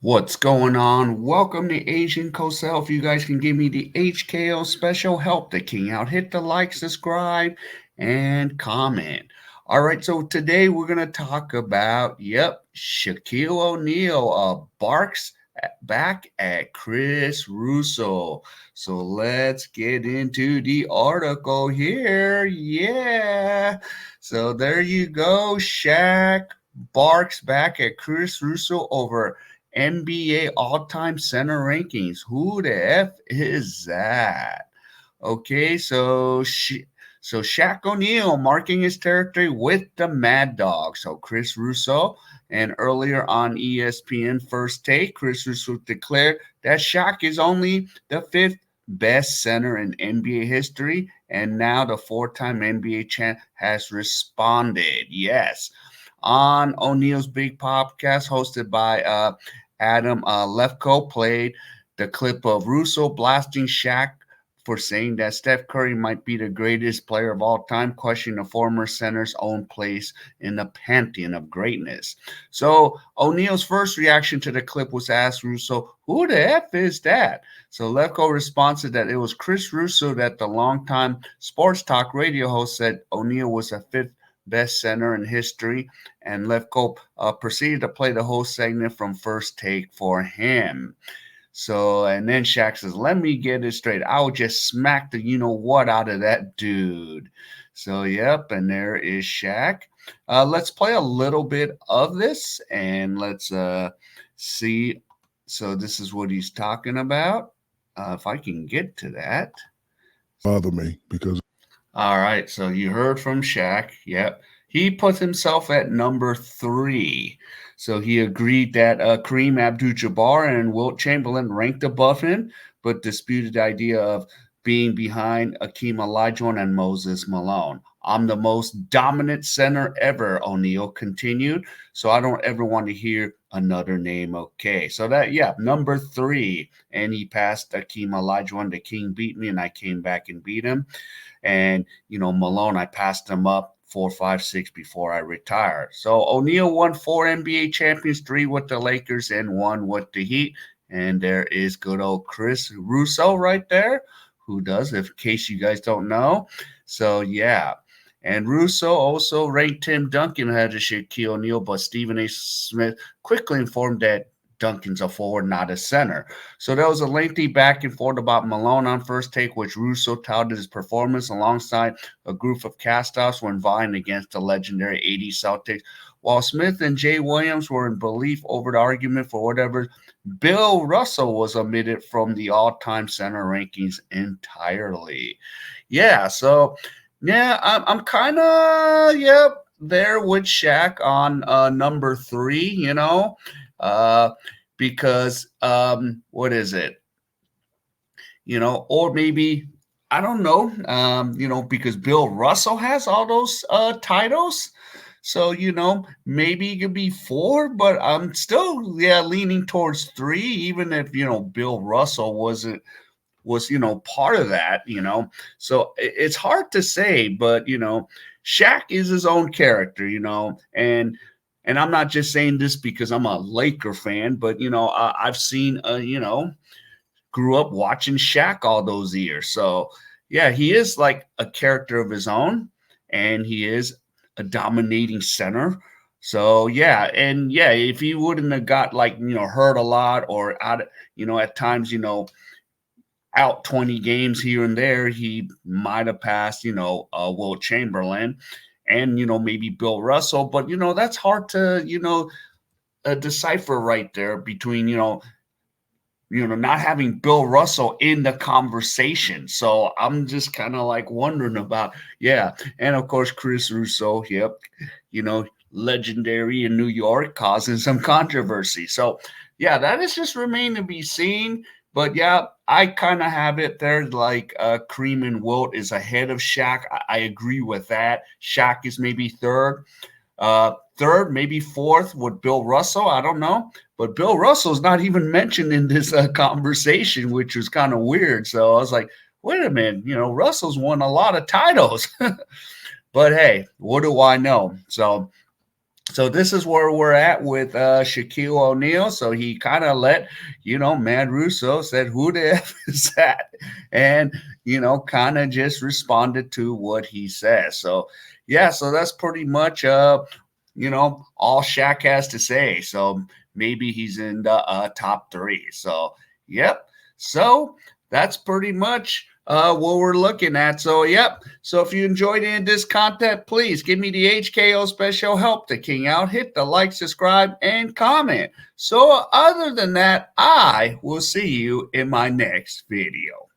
What's going on? Welcome to Asian Cosell. If you guys can give me the HKO special, help the king out. Hit the like, subscribe, and comment. All right, so today we're going to talk about, Shaquille O'Neal barks back at Chris Russo. So let's get into the article here. Yeah. So there you go. Shaq barks back at Chris Russo over NBA all-time center rankings. Who the F is that? Okay, so Shaq O'Neal marking his territory with the Mad Dog. So Chris Russo, and earlier on ESPN First Take, Chris Russo declared that Shaq is only the fifth best center in NBA history, and now the four-time NBA champ has responded. Yes. On O'Neal's Big Podcast, hosted by Adam Lefko, played the clip of Russo blasting Shaq for saying that Steph Curry might be the greatest player of all time, questioning the former center's own place in the pantheon of greatness. So O'Neal's first reaction to the clip was to ask Russo, who the F is that? So Lefko responded that it was Chris Russo, that the longtime sports talk radio host, said O'Neal was a fifth best center in history, and Lefko proceeded to play the whole segment from First Take for him. So, and then Shaq says, let me get it straight. I will just smack the you know what out of that dude. So, yep, and there is Shaq. Let's play a little bit of this and let's see. So, this is what he's talking about. If I can get to that. Bother me because All right, so you heard from Shaq. Yep. He put himself at number 3. So he agreed that Kareem Abdul-Jabbar and Wilt Chamberlain ranked above him, but disputed the idea of being behind Akeem Olajuwon and Moses Malone. I'm the most dominant center ever, O'Neal continued. So I don't ever want to hear another name. Okay, so that, number 3. And he passed Akeem Olajuwon. The King beat me, and I came back and beat him. And, Malone, I passed him up 4, 5, 6 before I retired. So O'Neal won 4 NBA champions, 3 with the Lakers and 1 with the Heat. And there is good old Chris Russo right there, who does, in case you guys don't know. So, yeah. And Russo also ranked Tim Duncan ahead of Shaquille O'Neal, but Stephen A. Smith quickly informed that Duncan's a forward, not a center. So there was a lengthy back and forth about Malone on First Take, which Russo touted his performance alongside a group of castoffs when vying against the legendary 80s Celtics, while Smith and Jay Williams were in belief over the argument for whatever. Bill Russell was omitted from the all-time center rankings entirely. Yeah, so yeah, I'm kind of there with Shaq on number 3. Because what is it? Or maybe I don't know. Because Bill Russell has all those titles. So, maybe it could be 4, but I'm still leaning towards 3, even if, Bill Russell was part of that. So it's hard to say, but Shaq is his own character, and I'm not just saying this because I'm a Laker fan, but I've seen grew up watching Shaq all those years. So yeah, he is like a character of his own, and he is a dominating center. So yeah, and yeah, if he wouldn't have got hurt a lot or out, at times, out 20 games here and there, he might have passed, Wilt Chamberlain and, maybe Bill Russell. But, that's hard to, decipher right there between, not having Bill Russell in the conversation. So I'm just kind of like wondering about, yeah. And of course, Chris Russo, yep, legendary in New York, causing some controversy. So, yeah, that is just remain to be seen. But yeah, I kind of have it there like Kareem and Wilt is ahead of Shaq. I agree with that. Shaq is maybe third. Third, maybe fourth with Bill Russell. I don't know. But Bill Russell's not even mentioned in this conversation, which was kind of weird. So I was like, wait a minute, Russell's won a lot of titles. But hey, what do I know? So So this is where we're at with Shaquille O'Neal. So he kind of let, Mad Russo said, "Who the F is that?" And, kind of just responded to what he says. So, yeah, so that's pretty much, all Shaq has to say. So maybe he's in the top three. So, yep. So that's pretty much what we're looking at. So, yep. So, if you enjoyed any of this content, please give me the HKO special help to King out. Hit the like, subscribe, and comment. So, other than that, I will see you in my next video.